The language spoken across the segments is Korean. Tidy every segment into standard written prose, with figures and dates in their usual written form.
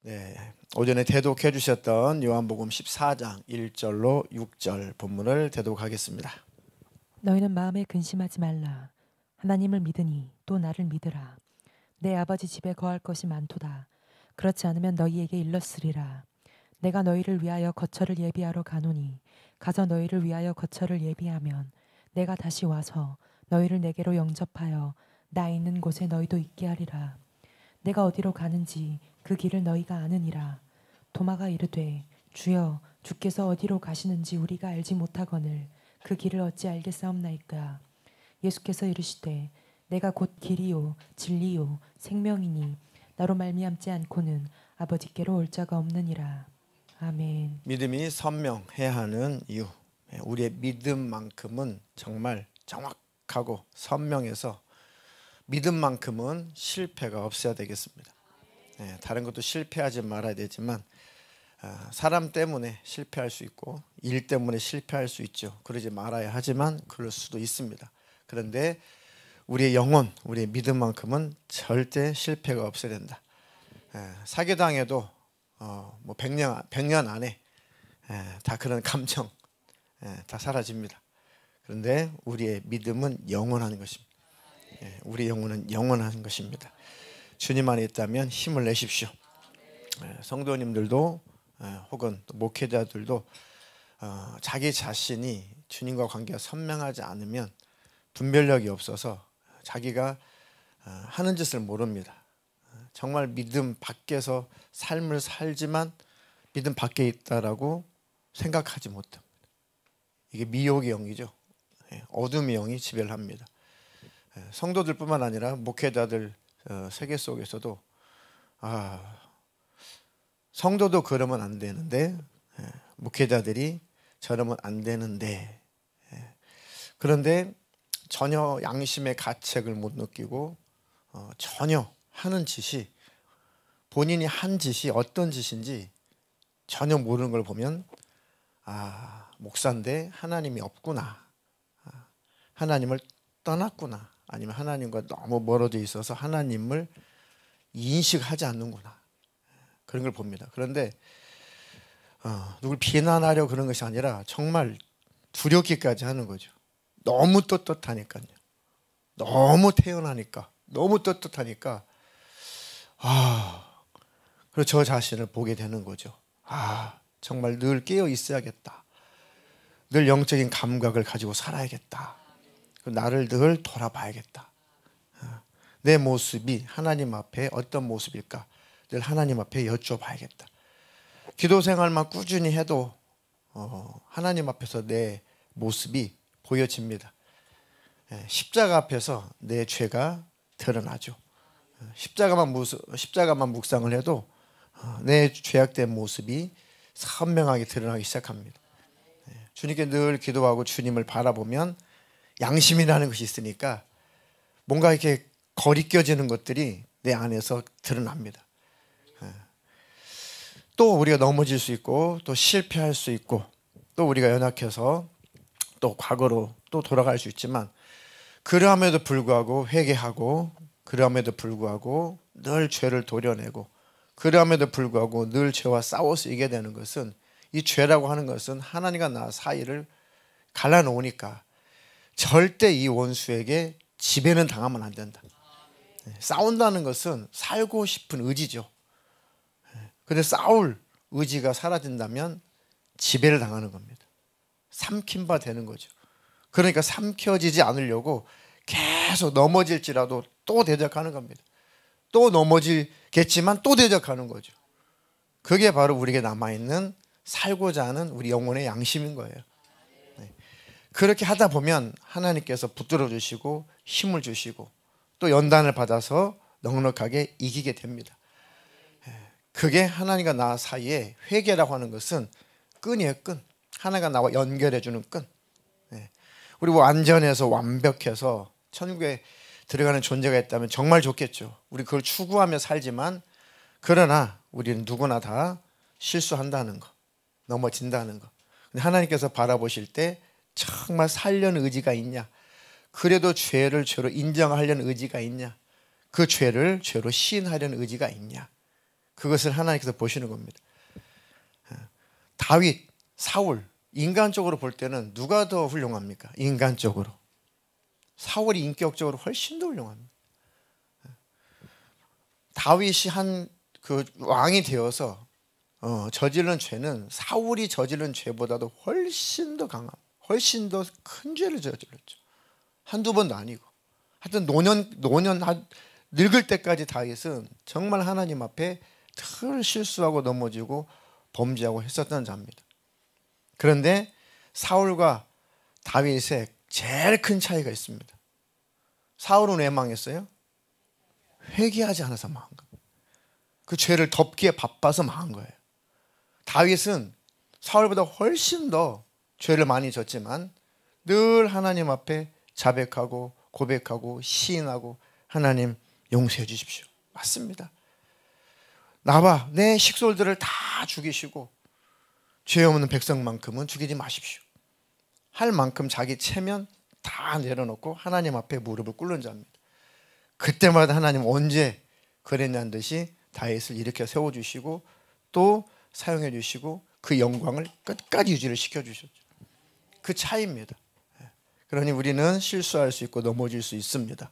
네, 오전에 대독해 주셨던 요한복음 14장 1절로 6절 본문을 대독하겠습니다. 너희는 마음에 근심하지 말라. 하나님을 믿으니 또 나를 믿으라. 내 아버지 집에 거할 것이 많도다. 그렇지 않으면 너희에게 일렀으리라. 내가 너희를 위하여 거처를 예비하러 가노니 가서 너희를 위하여 거처를 예비하면 내가 다시 와서 너희를 내게로 영접하여 나 있는 곳에 너희도 있게 하리라. 내가 어디로 가는지 그 길을 너희가 아느니라. 도마가 이르되 주여 주께서 어디로 가시는지 우리가 알지 못하거늘 그 길을 어찌 알겠사옵나이까. 예수께서 이르시되 내가 곧 길이요 진리요 생명이니 나로 말미암지 않고는 아버지께로 올 자가 없느니라. 아멘. 믿음이 선명해야 하는 이유, 우리의 믿음만큼은 정말 정확하고 선명해서 믿음만큼은 실패가 없어야 되겠습니다. 다른 것도 실패하지 말아야 되지만 사람 때문에 실패할 수 있고 일 때문에 실패할 수 있죠. 그러지 말아야 하지만 그럴 수도 있습니다. 그런데 우리의 영혼, 우리의 믿음만큼은 절대 실패가 없어야 된다. 사기당해도 뭐 100년 안에 다 그런 감정 다 사라집니다. 그런데 우리의 믿음은 영원한 것입니다. 우리 영혼은 영원한 것입니다. 주님 안에 있다면 힘을 내십시오. 성도님들도 혹은 목회자들도 자기 자신이 주님과 관계가 선명하지 않으면 분별력이 없어서 자기가 하는 짓을 모릅니다. 정말 믿음 밖에서 삶을 살지만 믿음 밖에 있다라고 생각하지 못합니다. 이게 미혹의 영이죠. 어둠의 영이 지배를 합니다. 성도들뿐만 아니라 목회자들 세계 속에서도 성도도 그러면 안 되는데 목회자들이 저러면 안 되는데 그런데 전혀 양심의 가책을 못 느끼고 전혀 하는 짓이 본인이 한 짓이 어떤 짓인지 전혀 모르는 걸 보면 목사인데 하나님이 없구나, 하나님을 떠났구나, 아니면 하나님과 너무 멀어져 있어서 하나님을 인식하지 않는구나, 그런 걸 봅니다. 그런데 누굴 비난하려 그런 것이 아니라 정말 두렵기까지 하는 거죠. 너무 떳떳하니까요. 너무 태어나니까, 너무 떳떳하니까 그래서 저 자신을 보게 되는 거죠. 정말 늘 깨어 있어야겠다. 늘 영적인 감각을 가지고 살아야겠다. 나를 늘 돌아봐야겠다. 내 모습이 하나님 앞에 어떤 모습일까? 늘 하나님 앞에 여쭤봐야겠다. 기도 생활만 꾸준히 해도 하나님 앞에서 내 모습이 보여집니다. 십자가 앞에서 내 죄가 드러나죠. 십자가만 묵상을 해도 내 죄악된 모습이 선명하게 드러나기 시작합니다. 주님께 늘 기도하고 주님을 바라보면 양심이라는 것이 있으니까 뭔가 이렇게 거리껴지는 것들이 내 안에서 드러납니다. 또 우리가 넘어질 수 있고 또 실패할 수 있고 또 우리가 연약해서 또 과거로 또 돌아갈 수 있지만 그러함에도 불구하고 회개하고 그러함에도 불구하고 늘 죄를 도려내고 그러함에도 불구하고 늘 죄와 싸워서 이기게 되는 것은 이 죄라고 하는 것은 하나님과 나 사이를 갈라놓으니까 절대 이 원수에게 지배는 당하면 안 된다. 싸운다는 것은 살고 싶은 의지죠. 그런데 싸울 의지가 사라진다면 지배를 당하는 겁니다. 삼킨 바 되는 거죠. 그러니까 삼켜지지 않으려고 계속 넘어질지라도 또 대적하는 겁니다. 또 넘어지겠지만 또 대적하는 거죠. 그게 바로 우리에게 남아있는 살고자 하는 우리 영혼의 양심인 거예요. 그렇게 하다 보면 하나님께서 붙들어 주시고 힘을 주시고 또 연단을 받아서 넉넉하게 이기게 됩니다. 그게 하나님과 나 사이에 회개라고 하는 것은 끈이에요. 끈. 하나님과 나와 연결해 주는 끈. 우리 완전해서 완벽해서 천국에 들어가는 존재가 있다면 정말 좋겠죠. 우리 그걸 추구하며 살지만 그러나 우리는 누구나 다 실수한다는 거, 넘어진다는 거. 근데 하나님께서 바라보실 때 정말 살려는 의지가 있냐, 그래도 죄를 죄로 인정하려는 의지가 있냐, 그 죄를 죄로 시인하려는 의지가 있냐, 그것을 하나님께서 보시는 겁니다. 다윗, 사울, 인간적으로 볼 때는 누가 더 훌륭합니까? 인간적으로. 사울이 인격적으로 훨씬 더 훌륭합니다. 다윗이 한 그 왕이 되어서 저지른 죄는 사울이 저지른 죄보다도 훨씬 더 강함, 훨씬 더 큰 죄를 저질렀죠. 한두 번도 아니고. 하여튼 노년 늙을 때까지 다윗은 정말 하나님 앞에 늘 실수하고 넘어지고 범죄하고 했었던 자입니다. 그런데 사울과 다윗의 제일 큰 차이가 있습니다. 사울은 왜 망했어요? 회개하지 않아서 망한 거예요. 그 죄를 덮기에 바빠서 망한 거예요. 다윗은 사울보다 훨씬 더 죄를 많이 졌지만 늘 하나님 앞에 자백하고 고백하고 시인하고 하나님 용서해 주십시오. 맞습니다. 나와 내 식솔들을 다 죽이시고 죄 없는 백성만큼은 죽이지 마십시오. 할 만큼 자기 체면 다 내려놓고 하나님 앞에 무릎을 꿇는 자입니다. 그때마다 하나님 언제 그랬냐는 듯이 다윗을 일으켜 세워주시고 또 사용해 주시고 그 영광을 끝까지 유지를 시켜주셨죠. 그 차이입니다. 그러니 우리는 실수할 수 있고 넘어질 수 있습니다.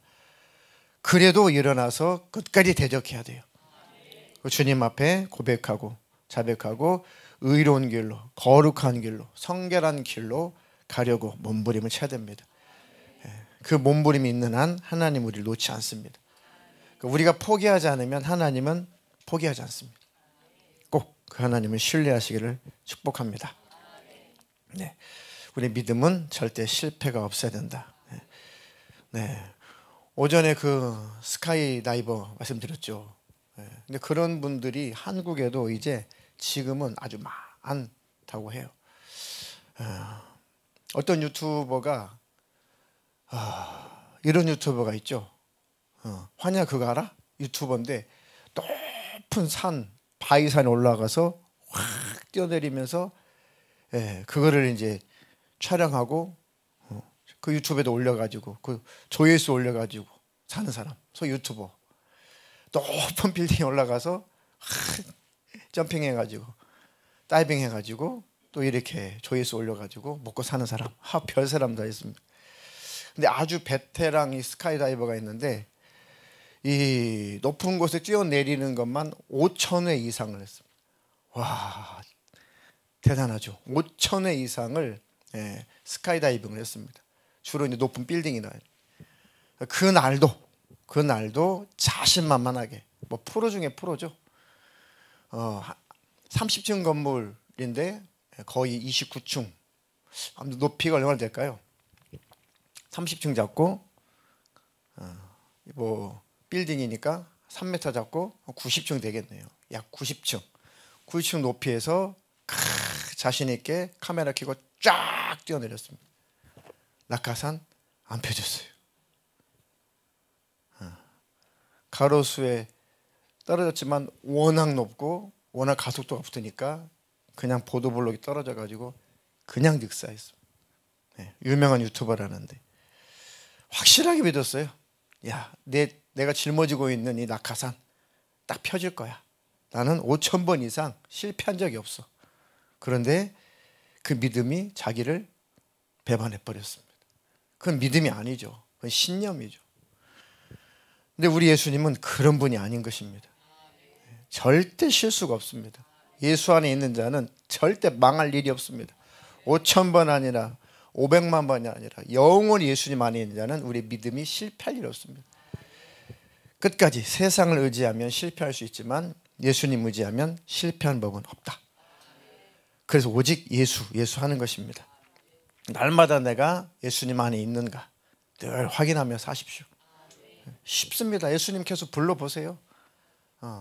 그래도 일어나서 끝까지 대적해야 돼요. 주님 앞에 고백하고 자백하고 의로운 길로, 거룩한 길로, 성결한 길로 가려고 몸부림을 쳐야 됩니다. 그 몸부림이 있는 한 하나님 우리를 놓지 않습니다. 우리가 포기하지 않으면 하나님은 포기하지 않습니다. 꼭 그 하나님을 신뢰하시기를 축복합니다. 네, 우리 믿음은 절대 실패가 없어야 된다. 네, 오전에 그 스카이 다이버 말씀드렸죠. 근데 그런 분들이 한국에도 이제 지금은 아주 많다고 해요. 어떤 유튜버가 이런 유튜버가 있죠. 환야 그거 알아? 유튜버인데 높은 산, 바위산에 올라가서 확 뛰어내리면서 그거를 이제 촬영하고 그 유튜브에도 올려가지고 그 조회수 올려가지고 사는 사람, 소위 유튜버. 높은 빌딩에 올라가서 점핑해가지고 다이빙해가지고 또 이렇게 조회수 올려가지고 먹고 사는 사람, 별 사람 다 있습니다. 근데 아주 베테랑 이 스카이다이버가 있는데 이 높은 곳에 뛰어내리는 것만 5,000회 이상을 했습니다. 와, 대단하죠. 5,000회 이상을 스카이다이빙을 했습니다. 주로 이제 높은 빌딩이나. 그날도 자신만만하게, 뭐 프로 중에 프로죠. 30층 건물인데 거의 29층. 높이가 얼마나 될까요? 30층 잡고 뭐 빌딩이니까 3m 잡고 90층 되겠네요. 약 90층. 90층 높이에서 자신 있게 카메라 켜고 쫙 뛰어내렸습니다. 낙하산 안 펴졌어요. 가로수에 떨어졌지만 워낙 높고 워낙 가속도가 붙으니까 그냥 보도블록이 떨어져 가지고 그냥 늑사했습니다. 유명한 유튜버라는데 확실하게 믿었어요. 야, 내가 짊어지고 있는 이 낙하산 딱 펴질 거야. 나는 5,000번 이상 실패한 적이 없어. 그런데 그 믿음이 자기를 배반해 버렸습니다. 그건 믿음이 아니죠. 그건 신념이죠. 근데 우리 예수님은 그런 분이 아닌 것입니다. 절대 실수가 없습니다. 예수 안에 있는 자는 절대 망할 일이 없습니다. 5,000번 아니라 500만 번이 아니라 영원히 예수님 안에 있는 자는 우리 믿음이 실패할 일 없습니다. 끝까지 세상을 의지하면 실패할 수 있지만 예수님 의지하면 실패한 법은 없다. 그래서 오직 예수 하는 것입니다. 날마다 내가 예수님 안에 있는가 늘 확인하며 사십시오. 쉽습니다. 예수님 계속 불러보세요.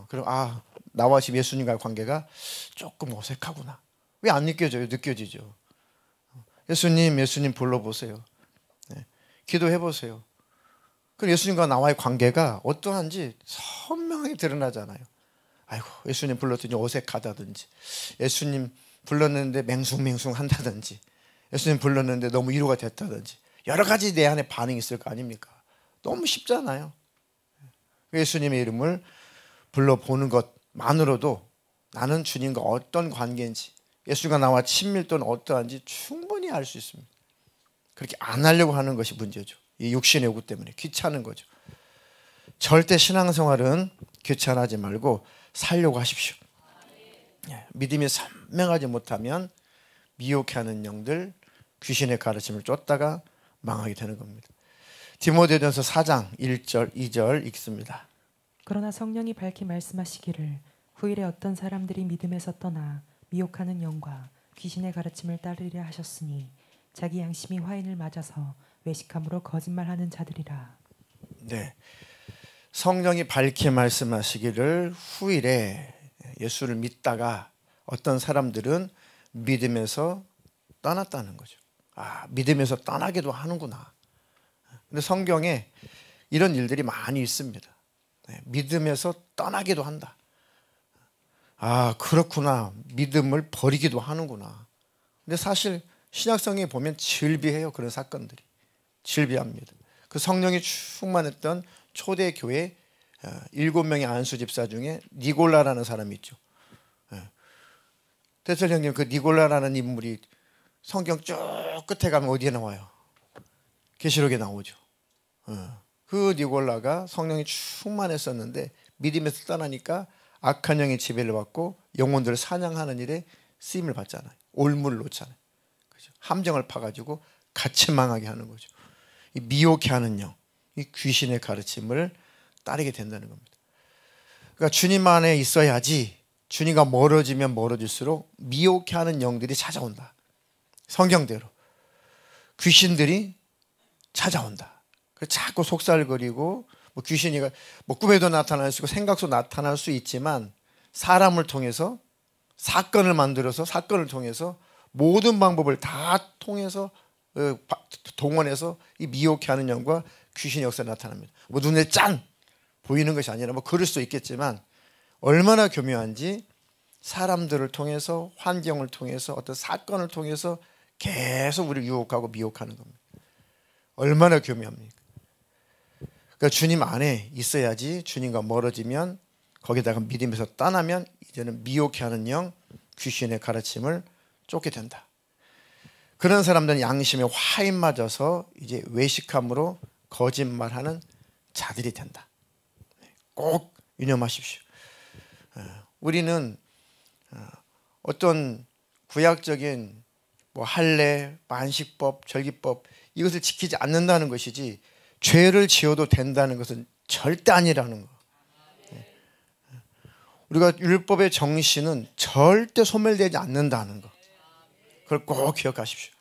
그럼 나와 지금 예수님과의 관계가 조금 어색하구나. 왜 안 느껴져요? 느껴지죠. 예수님 불러보세요. 기도해보세요. 그럼 예수님과 나와의 관계가 어떠한지 선명하게 드러나잖아요. 아이고, 예수님 불렀더니 어색하다든지, 예수님 불렀는데 맹숭맹숭 한다든지, 예수님 불렀는데 너무 위로가 됐다든지, 여러 가지 내 안에 반응이 있을 거 아닙니까? 너무 쉽잖아요. 예수님의 이름을 불러보는 것만 것만으로도 나는 주님과 어떤 관계인지, 예수가 나와 친밀도는 어떠한지 충분히 알 수 있습니다. 그렇게 안 하려고 하는 것이 문제죠. 이 육신의 요구 때문에 귀찮은 거죠. 절대 신앙생활은 귀찮아하지 말고 살려고 하십시오. 믿음이 선명하지 못하면 미혹해하는 영들, 귀신의 가르침을 쫓다가 망하게 되는 겁니다. 디모데전서 4장 1절 2절 읽습니다. 그러나 성령이 밝히 말씀하시기를 후일에 어떤 사람들이 믿음에서 떠나 미혹하는 영과 귀신의 가르침을 따르려 하셨으니 자기 양심이 화인을 맞아서 외식함으로 거짓말하는 자들이라. 네, 성령이 밝히 말씀하시기를 후일에 예수를 믿다가 어떤 사람들은 믿음에서 떠났다는 거죠. 믿음에서 떠나기도 하는구나. 근데 성경에 이런 일들이 많이 있습니다. 믿음에서 떠나기도 한다. 그렇구나. 믿음을 버리기도 하는구나. 근데 사실 신약성경에 보면 질비해요. 그런 사건들이. 질비합니다. 그 성령이 충만했던 초대교회 7명의 안수 집사 중에 니골라라는 사람이 있죠. 대설형님, 그 니골라라는 인물이 성경 쭉 끝에 가면 어디에 나와요? 계시록에 나오죠. 그 니골라가 성령이 충만했었는데 믿음에서 떠나니까 악한 영의 지배를 받고 영혼들을 사냥하는 일에 쓰임을 받잖아요. 올무를 놓잖아요. 그죠? 함정을 파가지고 같이 망하게 하는 거죠. 이 미혹해 하는 영, 이 귀신의 가르침을 따르게 된다는 겁니다. 그러니까 주님 안에 있어야지 주님과 멀어지면 멀어질수록 미혹해 하는 영들이 찾아온다. 성경대로 귀신들이 찾아온다. 그래서 자꾸 속살거리고 귀신이 꿈에도 나타날 수 있고 생각 속 나타날 수 있지만 사람을 통해서 사건을 만들어서 사건을 통해서 모든 방법을 다 통해서 동원해서 이 미혹해하는 영과 귀신의 역사가 나타납니다. 눈에 짠 보이는 것이 아니라 그럴 수 있겠지만 얼마나 교묘한지 사람들을 통해서 환경을 통해서 어떤 사건을 통해서 계속 우리를 유혹하고 미혹하는 겁니다. 얼마나 교묘합니까? 그러니까 주님 안에 있어야지 주님과 멀어지면 거기다가 믿음에서 떠나면 이제는 미혹해하는 영, 귀신의 가르침을 쫓게 된다. 그런 사람들은 양심에 화인 맞아서 이제 외식함으로 거짓말하는 자들이 된다. 꼭 유념하십시오. 우리는 어떤 구약적인 할례, 만식법, 절기법 이것을 지키지 않는다는 것이지 죄를 지어도 된다는 것은 절대 아니라는 거. 우리가 율법의 정신은 절대 소멸되지 않는다는 거. 그걸 꼭 기억하십시오.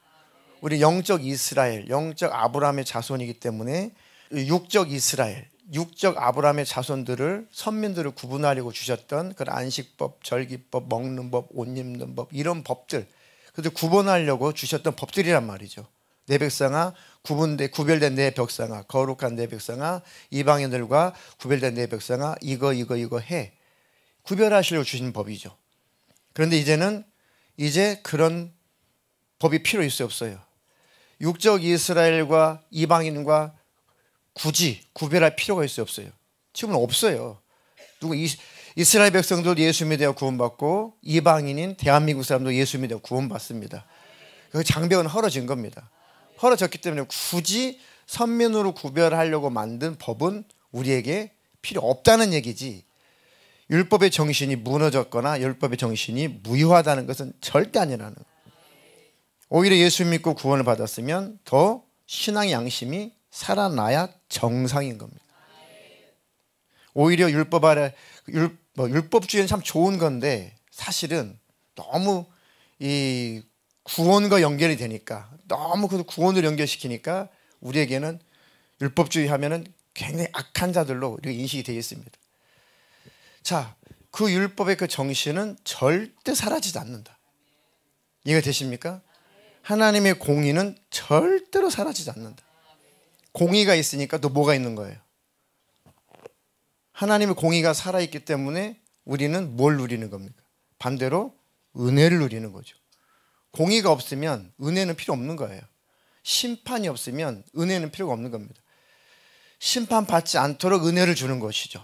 우리 영적 이스라엘, 영적 아브라함의 자손이기 때문에 육적 이스라엘, 육적 아브라함의 자손들을 선민들을 구분하려고 주셨던 그런 안식법, 절기법, 먹는 법, 옷 입는 법 이런 법들 그들 구분하려고 주셨던 법들이란 말이죠. 내 백성아 구별된 내 백성아 거룩한 내 백성아 이방인들과 구별된 내 백성아 이거 해 구별하시려고 주신 법이죠. 그런데 이제 그런 법이 필요 있어요 없어요? 육적 이스라엘과 이방인과 굳이 구별할 필요가 있어요 없어요? 지금은 없어요. 이스라엘 백성도 예수 믿어 구원받고 이방인인 대한민국 사람도 예수 믿어 구원받습니다. 그 장벽은 헐어진 겁니다. 헐어졌기 때문에 굳이 선민으로 구별하려고 만든 법은 우리에게 필요 없다는 얘기지, 율법의 정신이 무너졌거나 율법의 정신이 무효하다는 것은 절대 아니라는 거예요. 오히려 예수 믿고 구원을 받았으면 더 신앙의 양심이 살아나야 정상인 겁니다. 오히려 율법주의는 참 좋은 건데 사실은 너무 이 구원과 연결이 되니까 너무 그 구원을 연결시키니까 우리에게는 율법주의 하면은 굉장히 악한 자들로 이렇게 인식이 되어 있습니다. 자, 그 율법의 그 정신은 절대 사라지지 않는다. 이해가 되십니까? 하나님의 공의는 절대로 사라지지 않는다. 공의가 있으니까 또 뭐가 있는 거예요? 하나님의 공의가 살아있기 때문에 우리는 뭘 누리는 겁니까? 반대로 은혜를 누리는 거죠. 공의가 없으면 은혜는 필요 없는 거예요. 심판이 없으면 은혜는 필요가 없는 겁니다. 심판받지 않도록 은혜를 주는 것이죠.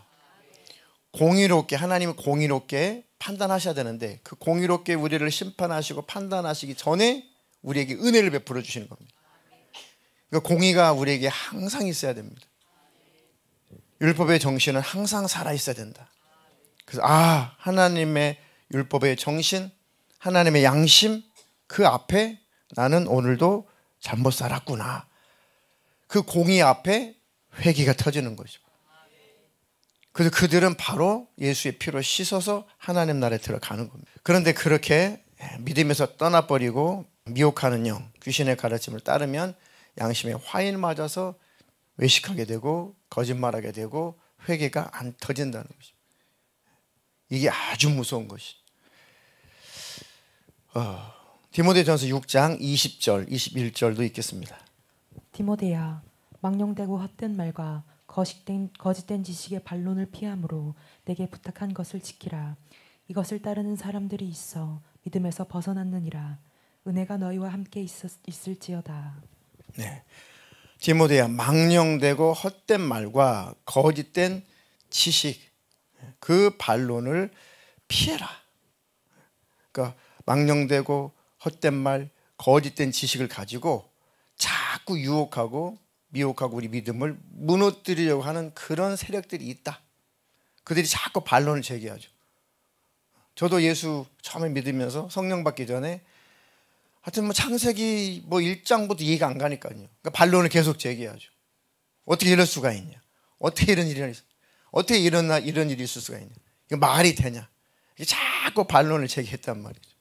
공의롭게, 하나님은 공의롭게 판단하셔야 되는데 그 공의롭게 우리를 심판하시고 판단하시기 전에 우리에게 은혜를 베풀어 주시는 겁니다. 그러니까 공의가 우리에게 항상 있어야 됩니다. 율법의 정신은 항상 살아있어야 된다. 그래서 하나님의 율법의 정신, 하나님의 양심, 그 앞에 나는 오늘도 잘못 살았구나. 그 공의 앞에 회개가 터지는 거죠. 그래서 그들은 바로 예수의 피로 씻어서 하나님 나라에 들어가는 겁니다. 그런데 그렇게 믿음에서 떠나버리고 미혹하는 영, 귀신의 가르침을 따르면 양심에 화인 맞아서 외식하게 되고 거짓말하게 되고 회개가 안 터진다는 것입니다. 이게 아주 무서운 것이죠. 디모데전서 6장 20절, 21절도 읽겠습니다. 디모데야, 망령되고 헛된 말과 거짓된 지식의 반론을 피함으로 내게 부탁한 것을 지키라. 이것을 따르는 사람들이 있어 믿음에서 벗어났느니라. 은혜가 너희와 함께 있을지어다. 네, 디모데야, 망령되고 헛된 말과 거짓된 지식, 그 반론을 피해라. 그러니까 망령되고 헛된 말, 거짓된 지식을 가지고 자꾸 유혹하고 미혹하고 우리 믿음을 무너뜨리려고 하는 그런 세력들이 있다. 그들이 자꾸 반론을 제기하죠. 저도 예수 처음에 믿으면서 성령 받기 전에 하여튼 창세기 1장부터 이해가 안 가니까요. 그러니까 반론을 계속 제기하죠. 어떻게 이럴 수가 있냐? 어떻게 이런 일이 있을 수가 있냐? 이거 말이 되냐? 자꾸 반론을 제기했단 말이죠.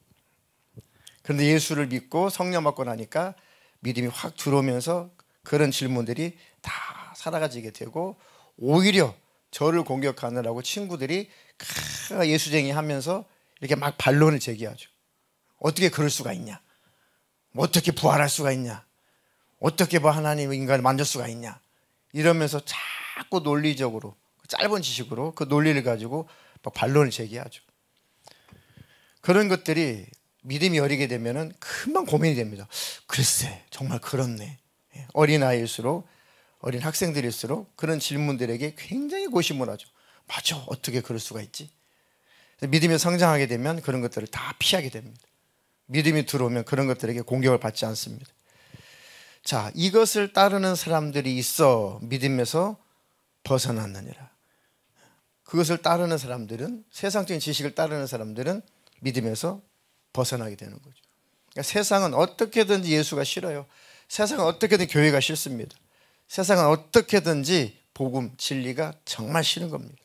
그런데 예수를 믿고 성령 받고 나니까 믿음이 확 들어오면서 그런 질문들이 다 사라지게 되고 오히려 저를 공격하느라고 친구들이 예수쟁이 하면서 이렇게 막 반론을 제기하죠. 어떻게 그럴 수가 있냐? 어떻게 부활할 수가 있냐? 어떻게 하나님 인간을 만질 수가 있냐? 이러면서 자꾸 논리적으로 짧은 지식으로 그 논리를 가지고 막 반론을 제기하죠. 그런 것들이 믿음이 어리게 되면은 금방 고민이 됩니다. 글쎄, 정말 그렇네. 어린아이일수록, 어린 학생들일수록 그런 질문들에게 굉장히 고심을 하죠. 맞아, 어떻게 그럴 수가 있지? 믿음이 성장하게 되면 그런 것들을 다 피하게 됩니다. 믿음이 들어오면 그런 것들에게 공격을 받지 않습니다. 자, 이것을 따르는 사람들이 있어 믿음에서 벗어났느니라. 그것을 따르는 사람들은, 세상적인 지식을 따르는 사람들은 믿음에서 벗어나게 되는 거죠. 그러니까 세상은 어떻게든지 예수가 싫어요. 세상은 어떻게든 교회가 싫습니다. 세상은 어떻게든지 복음, 진리가 정말 싫은 겁니다.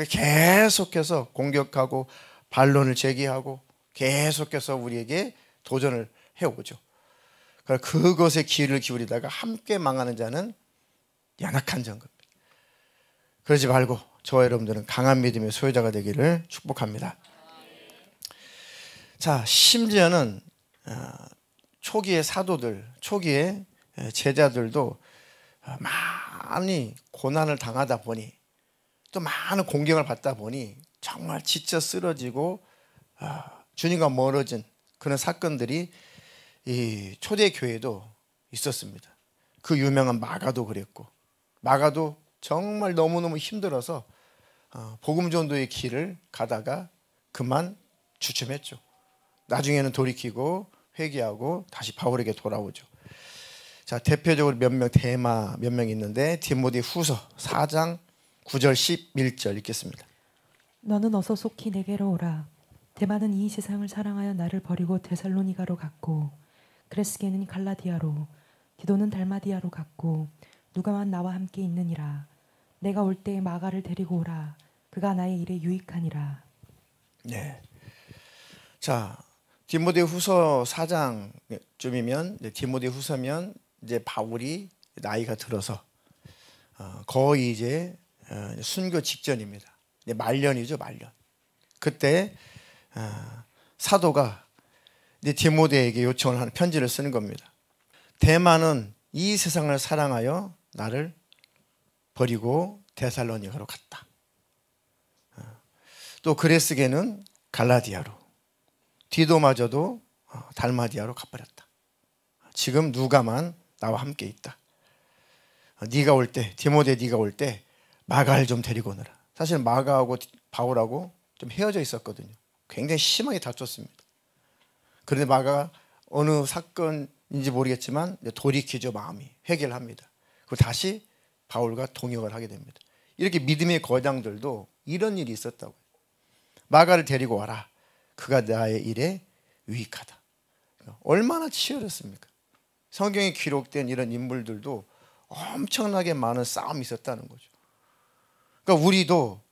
계속해서 공격하고 반론을 제기하고 계속해서 우리에게 도전을 해오죠. 그것에 귀를 기울이다가 함께 망하는 자는 연약한 자인 겁니다. 그러지 말고 저와 여러분들은 강한 믿음의 소유자가 되기를 축복합니다. 자, 심지어는 초기의 사도들, 초기의 제자들도 많이 고난을 당하다 보니 또 많은 공격을 받다 보니 정말 지쳐 쓰러지고 주님과 멀어진 그런 사건들이 이 초대 교회도 있었습니다. 그 유명한 마가도 그랬고, 마가도 정말 너무너무 힘들어서 복음 전도의 길을 가다가 그만 주춤했죠. 나중에는 돌이키고 회개하고 다시 바울에게 돌아오죠. 자, 대표적으로 대마 몇 명 있는데 디모데 후서 4장 9절 11절 읽겠습니다. 너는 어서 속히 내게로 오라. 대마는 이 세상을 사랑하여 나를 버리고 데살로니가로 갔고, 그레스게는 갈라디아로, 디도는 달마디아로 갔고, 누가만 나와 함께 있느니라. 내가 올 때에 마가를 데리고 오라. 그가 나의 일에 유익하니라. 네. 자, 디모데 후서 4장쯤이면, 디모데 후서면 이제 바울이 나이가 들어서 거의 이제 순교 직전입니다. 말년이죠, 말년. 그때 사도가 이제 디모데에게 요청을 하는 편지를 쓰는 겁니다. 대마는 이 세상을 사랑하여 나를 버리고 데살로니가로 갔다. 또 그레스게는 갈라디아로, 디도마저도 달마디아로 가버렸다. 지금 누가만 나와 함께 있다. 네가 올 때, 디모데 네가 올 때 마가를 좀 데리고 오너라. 사실 마가하고 바울하고 좀 헤어져 있었거든요. 굉장히 심하게 다퉜습니다. 그런데 마가가 어느 사건인지 모르겠지만 돌이키죠. 마음이 회개를 합니다. 그리고 다시 바울과 동역을 하게 됩니다. 이렇게 믿음의 거장들도 이런 일이 있었다고요. 마가를 데리고 와라. 그가 나의 일에 유익하다. 얼마나 치열했습니까? 성경에 기록된 이런 인물들도 엄청나게 많은 싸움이 있었다는 거죠. 그러니까 우리도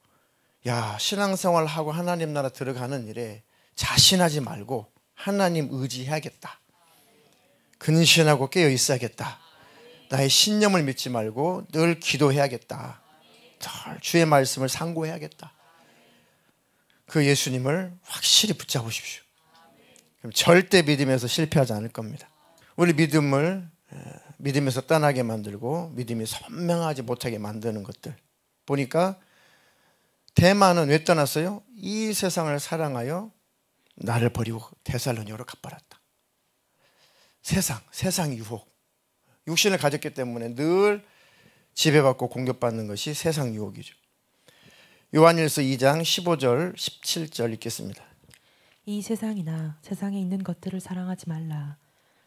신앙생활하고 하나님 나라 들어가는 일에 자신하지 말고 하나님 의지해야겠다. 근신하고 깨어 있어야겠다. 나의 신념을 믿지 말고 늘 기도해야겠다. 늘 주의 말씀을 상고해야겠다. 그 예수님을 확실히 붙잡으십시오. 그럼 절대 믿음에서 실패하지 않을 겁니다. 우리 믿음을 믿음에서 떠나게 만들고 믿음이 선명하지 못하게 만드는 것들 보니까 대만은 왜 떠났어요? 이 세상을 사랑하여 나를 버리고 데살로니가로 가버렸다. 세상 유혹. 육신을 가졌기 때문에 늘 지배받고 공격받는 것이 세상 유혹이죠. 요한일서 2장 15절 17절 읽겠습니다. 이 세상이나 세상에 있는 것들을 사랑하지 말라.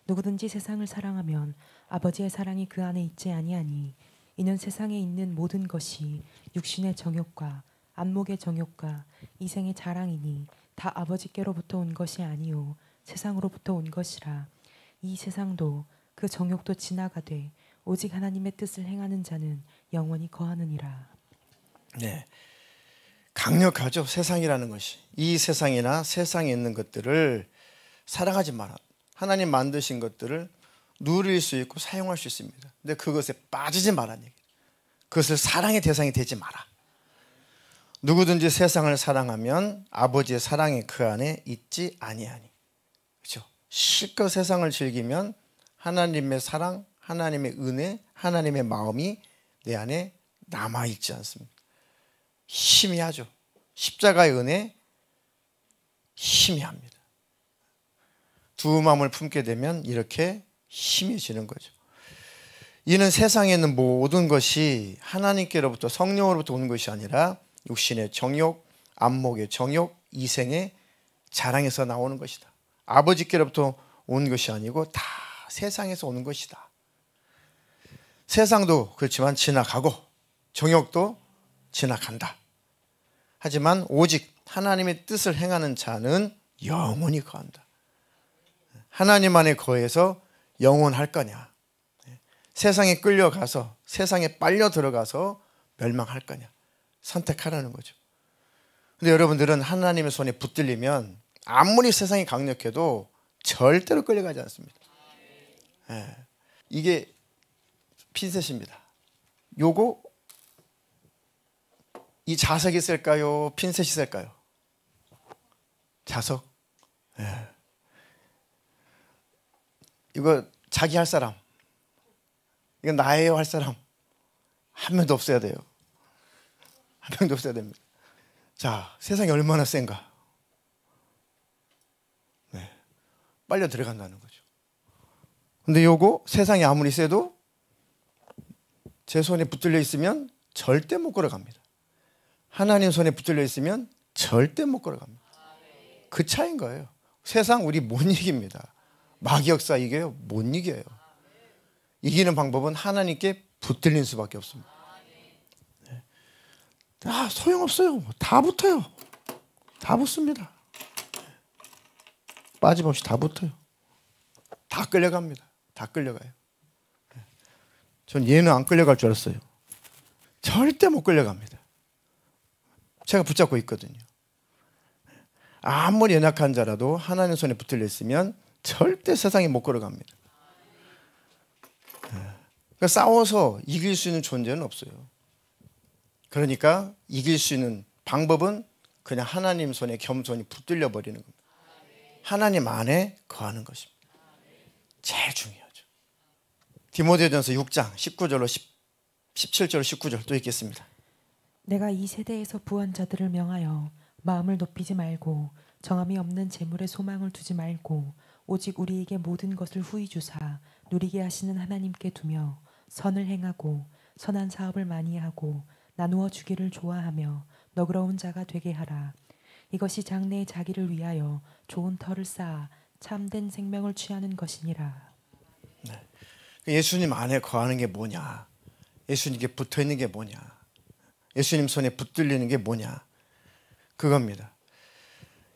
누구든지 세상을 사랑하면 아버지의 사랑이 그 안에 있지 아니하니 이는 세상에 있는 모든 것이 육신의 정욕과 안목의 정욕과 이생의 자랑이니 다 아버지께로부터 온 것이 아니요 세상으로부터 온 것이라. 이 세상도 그 정욕도 지나가되 오직 하나님의 뜻을 행하는 자는 영원히 거하느니라. 네, 강력하죠. 세상이라는 것이. 이 세상이나 세상에 있는 것들을 사랑하지 마라. 하나님 만드신 것들을 누릴 수 있고 사용할 수 있습니다. 근데 그것에 빠지지 말라는 얘기예요. 그것을 사랑의 대상이 되지 마라. 누구든지 세상을 사랑하면 아버지의 사랑이 그 안에 있지 아니하니. 그렇죠? 실컷 세상을 즐기면 하나님의 사랑, 하나님의 은혜, 하나님의 마음이 내 안에 남아있지 않습니다. 희미하죠. 십자가의 은혜 희미합니다. 두 마음을 품게 되면 이렇게 희미해지는 거죠. 이는 세상에 있는 모든 것이 하나님께로부터 성령으로부터 오는 것이 아니라 육신의 정욕, 안목의 정욕, 이생의 자랑에서 나오는 것이다. 아버지께로부터 온 것이 아니고 다 세상에서 오는 것이다. 세상도 그렇지만 지나가고 정욕도 지나간다. 하지만 오직 하나님의 뜻을 행하는 자는 영원히 거한다. 하나님 안에 거해서 영원할 거냐, 세상에 끌려가서 세상에 빨려 들어가서 멸망할 거냐, 선택하라는 거죠. 근데 여러분들은 하나님의 손에 붙들리면 아무리 세상이 강력해도 절대로 끌려가지 않습니다. 이게 핀셋입니다. 요거 이 자석이 있을까요? 핀셋이 있을까요? 자석. 이거 자기 할 사람, 이건 나예요 할 사람 한 명도 없어야 돼요. 한 명도 없어야 됩니다. 자, 세상이 얼마나 센가. 빨려 들어간다는 거죠. 근데 요거 세상이 아무리 세도 제 손에 붙들려 있으면 절대 못 걸어갑니다. 하나님 손에 붙들려 있으면 절대 못 걸어갑니다. 그 차이인 거예요. 세상 우리 못 이깁니다. 마귀 역사 이겨요? 못 이겨요. 이기는 방법은 하나님께 붙들린 수밖에 없습니다. 소용없어요. 다 붙어요. 다 붙습니다. 빠짐없이 다 붙어요. 다 끌려갑니다. 다 끌려가요. 전 얘는 안 끌려갈 줄 알았어요. 절대 못 끌려갑니다. 제가 붙잡고 있거든요. 아무리 연약한 자라도 하나님 손에 붙들려 있으면 절대 세상에 못 걸어갑니다. 그러니까 싸워서 이길 수 있는 존재는 없어요. 그러니까 이길 수 있는 방법은 그냥 하나님 손에 겸손히 붙들려 버리는 겁니다. 하나님 안에 거하는 것입니다. 제일 중요하죠. 디모데전서 6장 19절로 17절 19절 또 읽겠습니다. 내가 이 세대에서 부한 자들을 명하여 마음을 높이지 말고 정함이 없는 재물에 소망을 두지 말고 오직 우리에게 모든 것을 후히 주사 누리게 하시는 하나님께 두며 선을 행하고 선한 사업을 많이 하고 나누어 주기를 좋아하며 너그러운 자가 되게 하라. 이것이 장래의 자기를 위하여 좋은 터를 쌓아 참된 생명을 취하는 것이니라. 예수님 안에 거하는 게 뭐냐? 예수님께 붙어 있는 게 뭐냐? 예수님 손에 붙들리는 게 뭐냐? 그겁니다.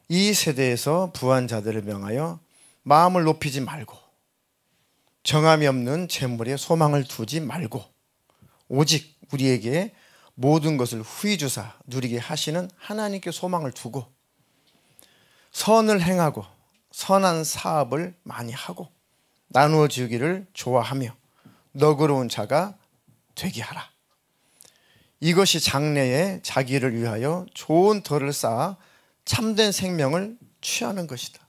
이 세대에서 부한 자들을 명하여 마음을 높이지 말고 정함이 없는 재물에 소망을 두지 말고 오직 우리에게 모든 것을 후히 주사 누리게 하시는 하나님께 소망을 두고 선을 행하고 선한 사업을 많이 하고 나누어 주기를 좋아하며 너그러운 자가 되게 하라. 이것이 장래에 자기를 위하여 좋은 터를 쌓아 참된 생명을 취하는 것이다.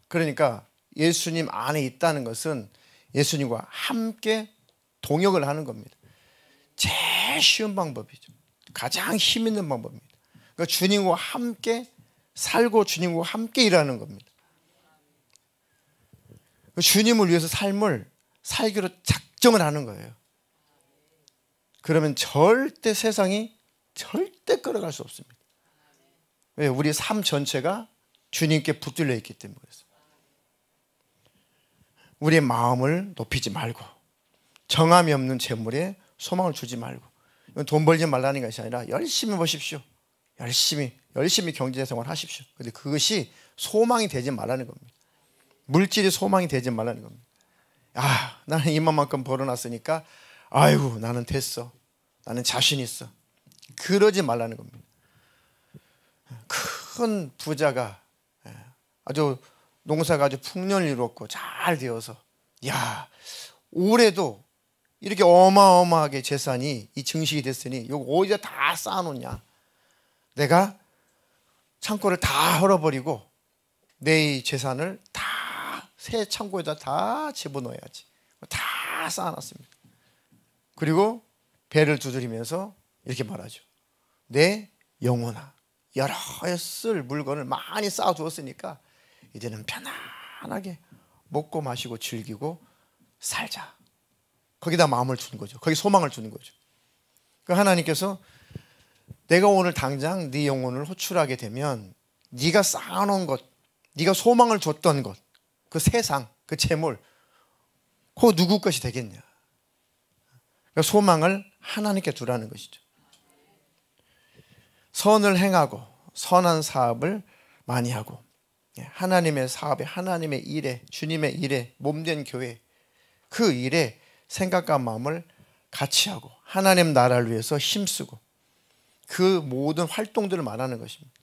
그러니까 예수님 안에 있다는 것은 예수님과 함께 동역을 하는 겁니다. 제일 쉬운 방법이죠. 가장 힘 있는 방법입니다. 그러니까 주님과 함께 살고 주님과 함께 일하는 겁니다. 주님을 위해서 삶을 살기로 작정을 하는 거예요. 그러면 절대 세상이 절대 끌어갈 수 없습니다. 왜? 우리 삶 전체가 주님께 붙들려 있기 때문에 그래서 우리의 마음을 높이지 말고 정함이 없는 재물에 소망을 주지 말고 돈 벌지 말라는 것이 아니라 열심히 보십시오. 열심히 경제생활 하십시오. 그런데 그것이 소망이 되지 말라는 겁니다. 물질이 소망이 되지 말라는 겁니다. 아, 나는 이만큼 벌어놨으니까 아이고 나는 됐어. 나는 자신 있어. 그러지 말라는 겁니다. 큰 부자가 아주 농사가 아주 풍년을 이뤘고 잘 되어서 야 올해도 이렇게 어마어마하게 재산이 이 증식이 됐으니 이거 어디다 다 쌓아놓냐. 내가 창고를 다 헐어버리고 내 이 재산을 다 새 창고에다 다 집어넣어야지. 다 쌓아놨습니다. 그리고 배를 두드리면서 이렇게 말하죠. 내 영혼아 여러 쓸 물건을 많이 쌓아두었으니까 이제는 편안하게 먹고 마시고 즐기고 살자. 거기다 마음을 주는 거죠. 거기 소망을 주는 거죠. 그 하나님께서 내가 오늘 당장 네 영혼을 호출하게 되면 네가 쌓아놓은 것, 네가 소망을 줬던 것, 그 세상, 그 재물, 그거 누구 것이 되겠냐. 그러니까 소망을 하나님께 두라는 것이죠. 선을 행하고 선한 사업을 많이 하고 하나님의 사업에 하나님의 일에 주님의 일에 몸된 교회 그 일에 생각과 마음을 같이 하고 하나님 나라를 위해서 힘쓰고 그 모든 활동들을 말하는 것입니다.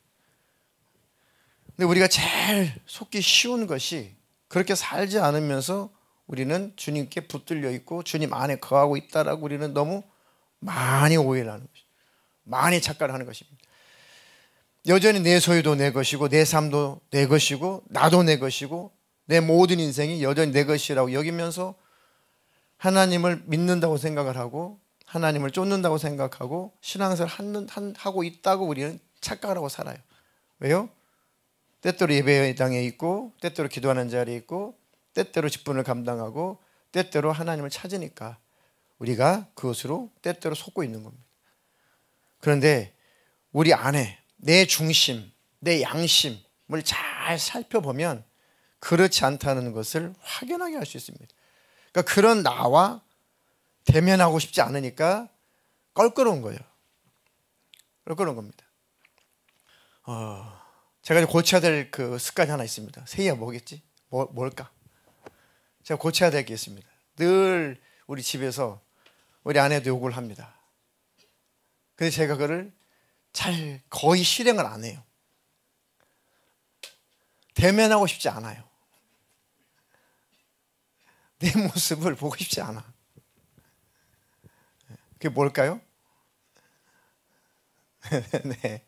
근데 우리가 제일 속기 쉬운 것이 그렇게 살지 않으면서 우리는 주님께 붙들려 있고 주님 안에 거하고 있다라고 우리는 너무 많이 오해를 하는 것입니다. 많이 착각을 하는 것입니다. 여전히 내 소유도 내 것이고 내 삶도 내 것이고 나도 내 것이고 내 모든 인생이 여전히 내 것이라고 여기면서 하나님을 믿는다고 생각을 하고 하나님을 쫓는다고 생각하고 신앙생활 하고 있다고 우리는 착각을 하고 살아요. 왜요? 때때로 예배당에 있고 때때로 기도하는 자리에 있고 때때로 직분을 감당하고 때때로 하나님을 찾으니까 우리가 그것으로 때때로 속고 있는 겁니다. 그런데 우리 안에 내 중심, 내 양심을 잘 살펴보면 그렇지 않다는 것을 확연하게 할 수 있습니다. 그러니까 그런 나와 대면하고 싶지 않으니까 껄끄러운 거예요. 껄끄러운 겁니다. 제가 고쳐야 될 그 습관이 하나 있습니다. 세희야 뭐겠지? 뭘까? 제가 고쳐야 될 게 있습니다. 늘 우리 집에서 우리 아내도 욕을 합니다. 근데 제가 그거를 거의 실행을 안 해요. 대면하고 싶지 않아요. 내 모습을 보고 싶지 않아. 그게 뭘까요? 네.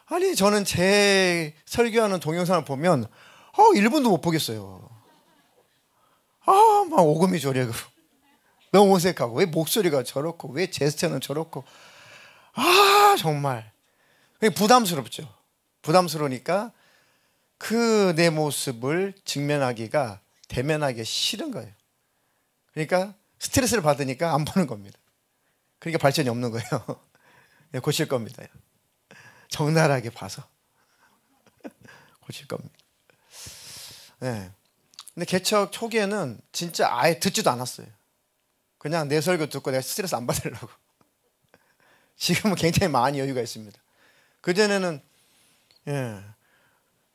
아니 저는 제 설교하는 동영상을 보면 1분도 못 보겠어요. 막 오금이 저려. 너무 어색하고 왜 목소리가 저렇고 왜 제스처는 저렇고 정말 부담스럽죠. 부담스러우니까 그 내 모습을 직면하기가 대면하기 싫은 거예요. 그러니까 스트레스를 받으니까 안 보는 겁니다. 그러니까 발전이 없는 거예요. 네, 고칠 겁니다. 적나라하게 봐서 고칠 겁니다. 네. 근데 개척 초기에는 진짜 아예 듣지도 않았어요. 그냥 내 설교 듣고 내가 스트레스 안 받으려고. 지금은 굉장히 많이 여유가 있습니다. 그전에는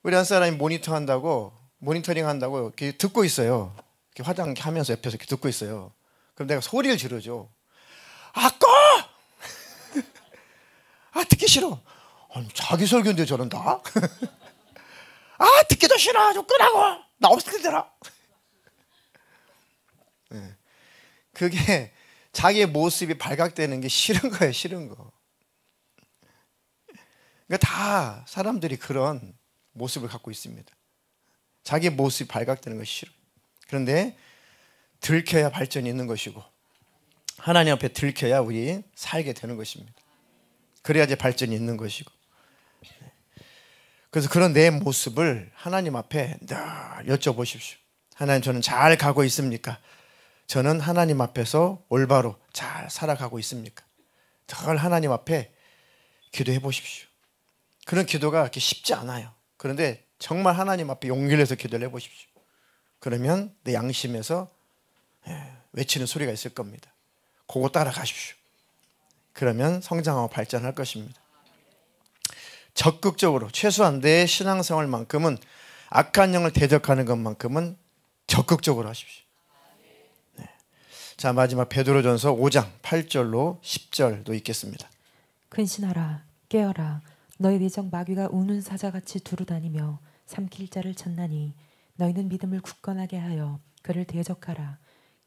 우리 한 사람이 모니터링 한다고 이렇게 듣고 있어요. 이렇게 화장하면서 옆에서 이렇게 듣고 있어요. 그럼 내가 소리를 지르죠. 아, 꺼! 아, 듣기 싫어. 아니, 자기 설교인데 저런다? 아, 듣기도 싫어. 좀 끄라고. 나 없을 때 들어. 네. 그게 자기의 모습이 발각되는 게 싫은 거예요. 싫은 거. 그러니까 다 사람들이 그런 모습을 갖고 있습니다. 자기의 모습이 발각되는 것이 싫어요. 그런데 들켜야 발전이 있는 것이고 하나님 앞에 들켜야 우리 살게 되는 것입니다. 그래야지 발전이 있는 것이고. 그래서 그런 내 모습을 하나님 앞에 늘 여쭤보십시오. 하나님, 저는 잘 가고 있습니까? 저는 하나님 앞에서 올바로 잘 살아가고 있습니까? 늘 하나님 앞에 기도해 보십시오. 그런 기도가 그렇게 쉽지 않아요. 그런데 정말 하나님 앞에 용기를 내서 기도를 해 보십시오. 그러면 내 양심에서 외치는 소리가 있을 겁니다. 그거 따라가십시오. 그러면 성장하고 발전할 것입니다. 적극적으로 최소한 내 신앙생활만큼은 악한 영을 대적하는 것만큼은 적극적으로 하십시오. 네. 자, 마지막 베드로전서 5장 8절로 10절도 읽겠습니다. 근신하라, 깨어라. 너희 내적 마귀가 우는 사자같이 두루다니며 삼킬 자를 찾나니 너희는 믿음을 굳건하게 하여 그를 대적하라.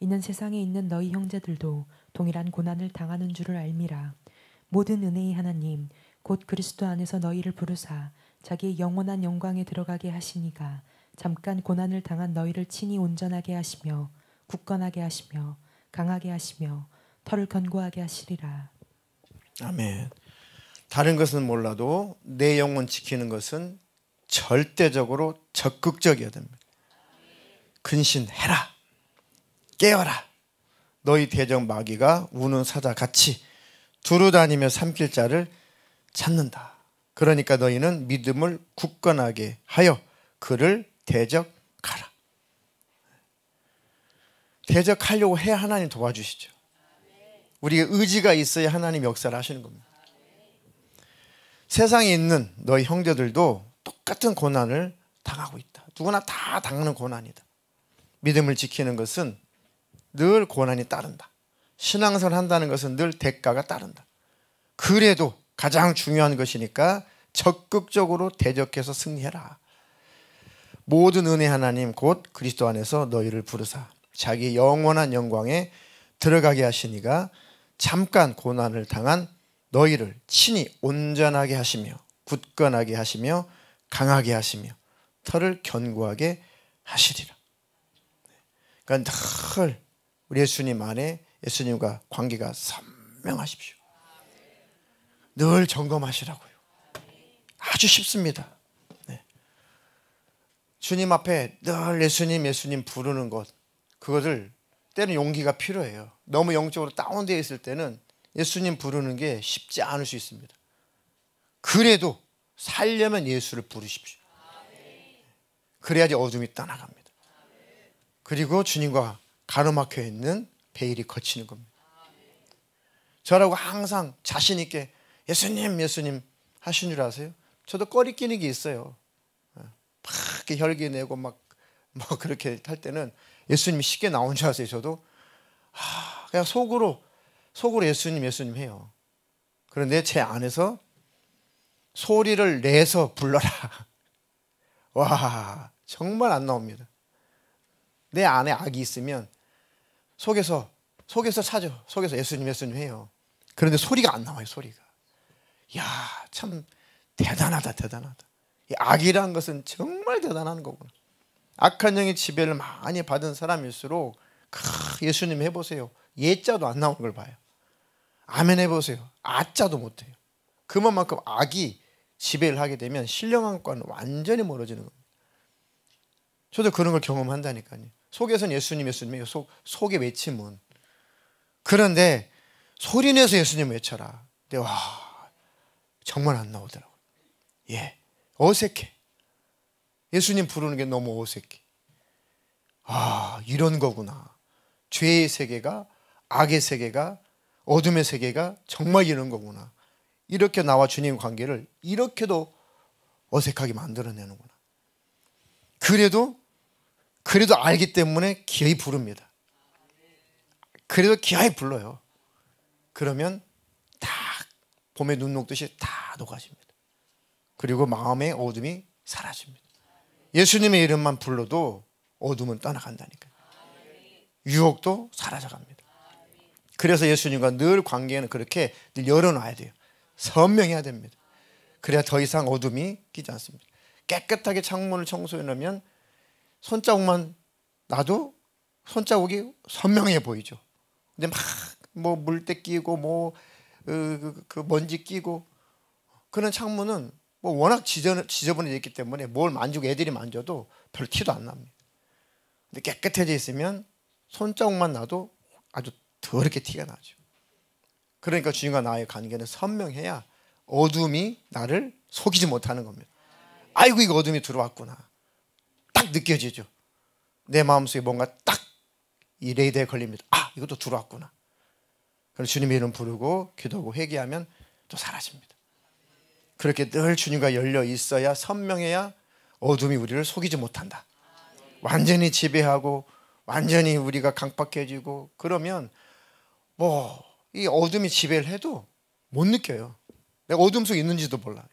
이는 세상에 있는 너희 형제들도 동일한 고난을 당하는 줄을 알미라. 모든 은혜의 하나님 곧 그리스도 안에서 너희를 부르사 자기의 영원한 영광에 들어가게 하시니가 잠깐 고난을 당한 너희를 친히 온전하게 하시며 굳건하게 하시며 강하게 하시며 털을 견고하게 하시리라. 아멘. 다른 것은 몰라도 내 영혼 지키는 것은 절대적으로 적극적이어야 됩니다. 근신해라. 깨어라. 너희 대적 마귀가 우는 사자같이 두루다니며 삼킬 자를 찾는다. 그러니까 너희는 믿음을 굳건하게 하여 그를 대적하라. 대적하려고 해야 하나님 도와주시죠. 우리가 의지가 있어야 하나님 역사를 하시는 겁니다. 세상에 있는 너희 형제들도 똑같은 고난을 당하고 있다. 누구나 다 당하는 고난이다. 믿음을 지키는 것은 늘 고난이 따른다. 신앙생활 한다는 것은 늘 대가가 따른다. 그래도 가장 중요한 것이니까 적극적으로 대적해서 승리해라. 모든 은혜 하나님 곧 그리스도 안에서 너희를 부르사 자기 영원한 영광에 들어가게 하시니가 잠깐 고난을 당한 너희를 친히 온전하게 하시며 굳건하게 하시며 강하게 하시며 털을 견고하게 하시리라. 그러니까 늘 우리 예수님 안에 예수님과 관계가 선명하십시오. 늘 점검하시라고요. 아주 쉽습니다. 네. 주님 앞에 늘 예수님 부르는 것, 그것을 때는 용기가 필요해요. 너무 영적으로 다운되어 있을 때는 예수님 부르는 게 쉽지 않을 수 있습니다. 그래도 살려면 예수를 부르십시오. 그래야지 어둠이 떠나갑니다. 그리고 주님과 가로막혀 있는 베일이 거치는 겁니다. 저라고 항상 자신 있게 예수님 하신 줄 아세요? 저도 꺼리 끼는 게 있어요. 막 이렇게 혈기 내고 막 그렇게 할 때는 예수님이 쉽게 나온 줄 아세요? 저도 그냥 속으로 예수님 해요. 그런데 제 안에서 소리를 내서 불러라. 와, 정말 안 나옵니다. 내 안에 악이 있으면 속에서 차죠. 속에서 예수님 해요. 그런데 소리가 안 나와요. 소리가. 야, 참 대단하다. 이 악이란 것은 정말 대단한 거구나. 악한 영의 지배를 많이 받은 사람일수록 예수님 해보세요. 예자도 안 나오는 걸 봐요. 아멘 해보세요. 아자도 못해요. 그만큼 악이 지배를 하게 되면 신령함과는 완전히 멀어지는 겁니다. 저도 그런 걸 경험한다니까요. 속에서는 예수님이에요. 속의 외침은. 그런데 소리내서 예수님 외쳐라. 근데 와, 정말 안 나오더라고요. 예, 어색해. 예수님 부르는 게 너무 어색해. 아, 이런 거구나. 죄의 세계가, 악의 세계가, 어둠의 세계가 정말 이런 거구나. 이렇게 나와 주님 관계를 이렇게도 어색하게 만들어내는구나. 그래도 알기 때문에 기어이 부릅니다. 그래도 기어이 불러요. 그러면 딱 봄에 눈 녹듯이 다 녹아집니다. 그리고 마음의 어둠이 사라집니다. 예수님의 이름만 불러도 어둠은 떠나간다니까요. 유혹도 사라져갑니다. 그래서 예수님과 늘 관계는 그렇게 늘 열어놔야 돼요. 선명해야 됩니다. 그래야 더 이상 어둠이 끼지 않습니다. 깨끗하게 창문을 청소해 놓으면 손자국만 놔도 손자국이 선명해 보이죠. 근데 막 뭐 물때 끼고 그 먼지 끼고 그런 창문은 뭐 워낙 지저분해져 있기 때문에 뭘 만지고 애들이 만져도 별 티도 안 납니다. 근데 깨끗해져 있으면 손자국만 놔도 아주 더럽게 티가 나죠. 그러니까 주님과 나의 관계는 선명해야 어둠이 나를 속이지 못하는 겁니다. 아이고, 이거 어둠이 들어왔구나. 딱 느껴지죠. 내 마음속에 뭔가 딱 이 레이더에 걸립니다. 아, 이것도 들어왔구나. 그래서 주님의 이름 부르고 기도하고 회개하면 또 사라집니다. 그렇게 늘 주님과 열려 있어야 선명해야 어둠이 우리를 속이지 못한다. 완전히 지배하고 완전히 우리가 강팍해지고 그러면 뭐 이 어둠이 지배를 해도 못 느껴요. 내가 어둠 속에 있는지도 몰라요.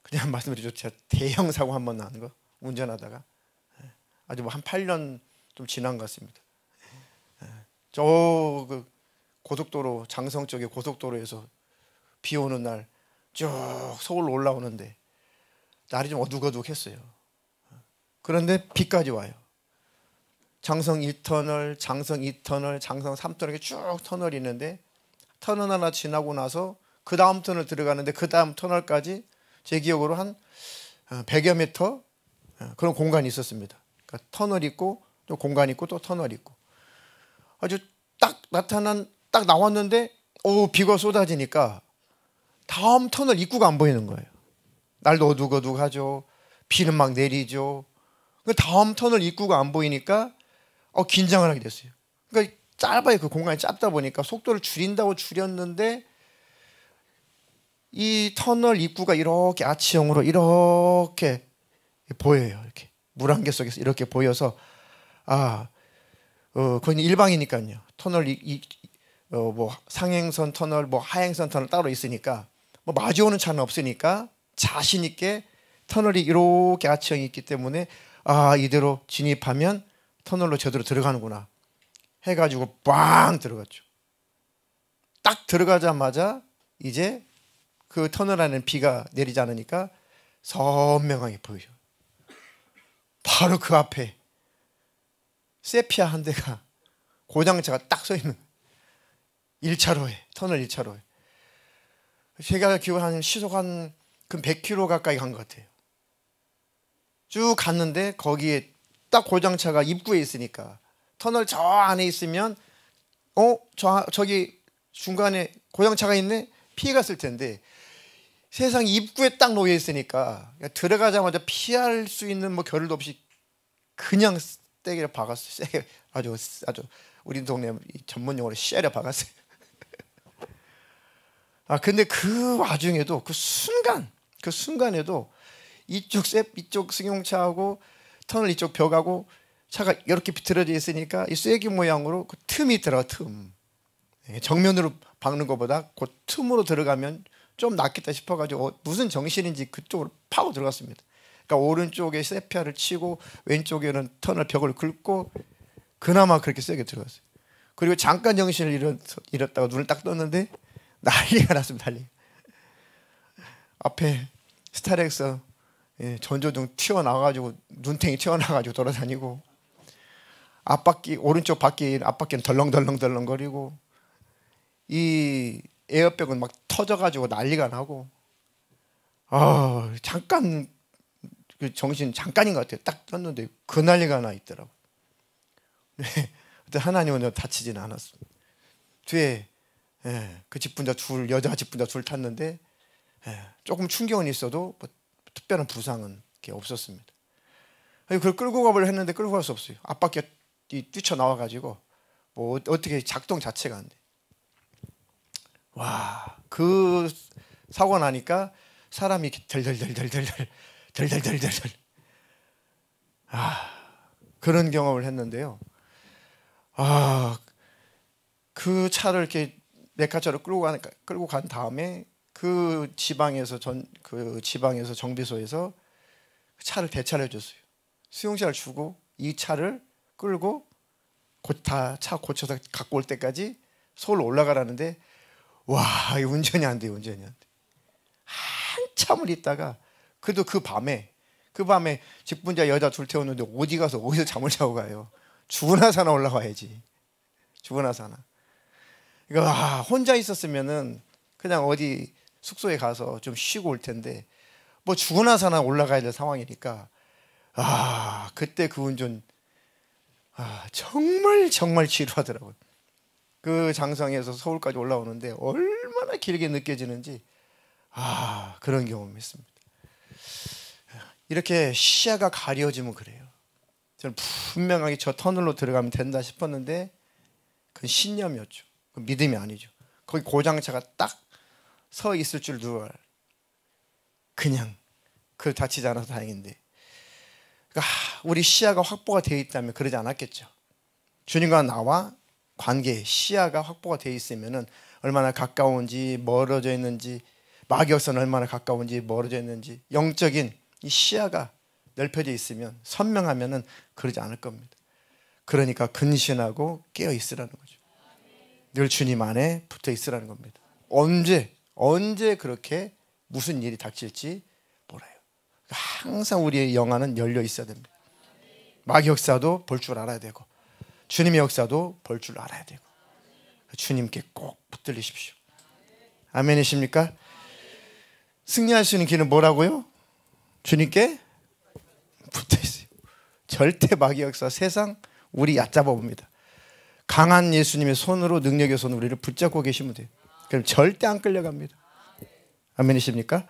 그냥 말씀드리죠. 제가 대형 사고 한 번 난 거 운전하다가 아주 뭐 한 8년 좀 지난 것 같습니다. 저 그 고속도로 장성 쪽의 고속도로에서 비 오는 날 쭉 서울로 올라오는데 날이 좀 어둑어둑했어요. 그런데 비까지 와요. 장성 1터널, 장성 2터널, 장성 3터널 이렇게 쭉 터널이 있는데 터널 하나 지나고 나서 그 다음 터널 들어가는데 그 다음 터널까지 제 기억으로 한 100여 미터 그런 공간이 있었습니다. 그러니까 터널 있고 또 공간 있고 또 터널 있고 아주 딱 나왔는데 비가 쏟아지니까 다음 터널 입구가 안 보이는 거예요. 날도 어둑어둑하죠. 비는 막 내리죠. 그 다음 터널 입구가 안 보이니까 긴장을 하게 됐어요. 그러니까 짧아요. 그 공간이 짧다 보니까 속도를 줄인다고 줄였는데 이 터널 입구가 이렇게 아치형으로 이렇게 보여요. 이렇게 물안개 속에서 이렇게 보여서 거긴 일방이니까요. 터널 뭐 상행선 터널, 뭐 하행선 터널 따로 있으니까 뭐 마주오는 차는 없으니까 자신 있게 터널이 이렇게 아치형이 있기 때문에 이대로 진입하면 터널로 제대로 들어가는구나 해가지고 빵 들어갔죠. 딱 들어가자마자 이제 그 터널 안에는 비가 내리지 않으니까 선명하게 보여요. 바로 그 앞에 세피아 한 대가 고장차가 딱 서 있는 1차로에 터널 1차로에 제가 기억하는 시속 한 100km 가까이 간 것 같아요. 쭉 갔는데 거기에 딱 고장차가 입구에 있으니까 터널 저 안에 있으면 저기 중간에 고장차가 있네 피해갔을 텐데 세상 입구에 딱 놓여 있으니까 들어가자마자 피할 수 있는 뭐 겨를도 없이 그냥 세게 박았어요. 세게 아주 우리 동네 전문 용어로 쉐려 박았어요. 근데 그 와중에도 그 순간에도 이쪽 승용차하고 터널 이쪽 벽하고 차가 이렇게 비틀어져 있으니까 이 쐐기 모양으로 그 틈이 있더라고. 틈. 정면으로 박는 것보다 그 틈으로 들어가면 좀 낫겠다 싶어가지고 무슨 정신인지 그쪽으로 파고 들어갔습니다. 그러니까 오른쪽에 세피아를 치고 왼쪽에는 터널 벽을 긁고 그나마 그렇게 세게 들어갔어요. 그리고 잠깐 정신을 잃었다가 눈을 딱 떴는데 난리가 났습니다. 난리. 앞에 스타렉스 전조등 튀어나와가지고 눈탱이 튀어나와가지고 돌아다니고 앞바퀴 오른쪽 앞바퀴는 덜렁덜렁거리고 이 에어백은 막 터져가지고 난리가 나고 잠깐 그 정신 잠깐인 것 같아요. 딱 떴는데 그 난리가 나 있더라고. 하나님은 다치지는 않았습니다. 뒤에 예, 그 직분자 여자 직분자 둘 탔는데 조금 충격은 있어도 뭐 특별한 부상은 없었습니다. 그걸 끌고 가보려 했는데 끌고 갈 수 없어요. 앞바퀴 뛰쳐나와가지고 뭐 어떻게 작동 자체가 안 돼. 와, 그 사고 나니까 사람이 덜덜덜덜덜덜 그런 경험을 했는데요. 그 차를 이렇게 레카차로 끌고 간 다음에 그 지방에서 정비소에서 차를 대차를 해줬어요. 수용차를 주고 이 차를 끌고 차 고쳐서 갖고 올 때까지 서울로 올라가라는데, 와, 이 운전이 안 돼요. 운전이 안 돼. 한참을 있다가 그래도 그 밤에 직분자 여자 둘 태웠는데 어디 가서 어디서 잠을 자고 가요. 죽으나 사나 올라와야지. 죽으나 사나. 그러니까 혼자 있었으면은 그냥 어디 숙소에 가서 좀 쉬고 올 텐데 뭐 죽으나 사나 올라가야 될 상황이니까 그때 그 운전 정말 지루하더라고요. 그 장성에서 서울까지 올라오는데 얼마나 길게 느껴지는지 그런 경험이 있습니다. 이렇게 시야가 가려지면 그래요. 저는 분명하게 저 터널로 들어가면 된다 싶었는데 그건 신념이었죠. 그건 믿음이 아니죠. 거기 고장차가 딱 서 있을 줄 누가 알아요. 그냥 그걸 다치지 않아서 다행인데, 그러니까 우리 시야가 확보가 되어 있다면 그러지 않았겠죠. 주님과 나와 관계, 시야가 확보가 되어 있으면 얼마나 가까운지 멀어져 있는지, 마귀역사는 얼마나 가까운지 멀어져 있는지, 영적인 이 시야가 넓혀져 있으면, 선명하면 그러지 않을 겁니다. 그러니까 근신하고 깨어 있으라는 거죠. 늘 주님 안에 붙어 있으라는 겁니다. 언제 그렇게 무슨 일이 닥칠지 몰라요. 항상 우리의 영안은 열려 있어야 됩니다. 마귀 역사도 볼 줄 알아야 되고 주님의 역사도 볼 줄 알아야 되고, 주님께 꼭 붙들리십시오. 아멘이십니까? 승리할 수 있는 길은 뭐라고요? 주님께 붙어 있어요. 절대 마귀 역사, 세상 우리 얕잡아 봅니다. 강한 예수님의 손으로, 능력의 손으로 우리를 붙잡고 계시면 돼요. 그럼 절대 안 끌려갑니다. 아멘이십니까?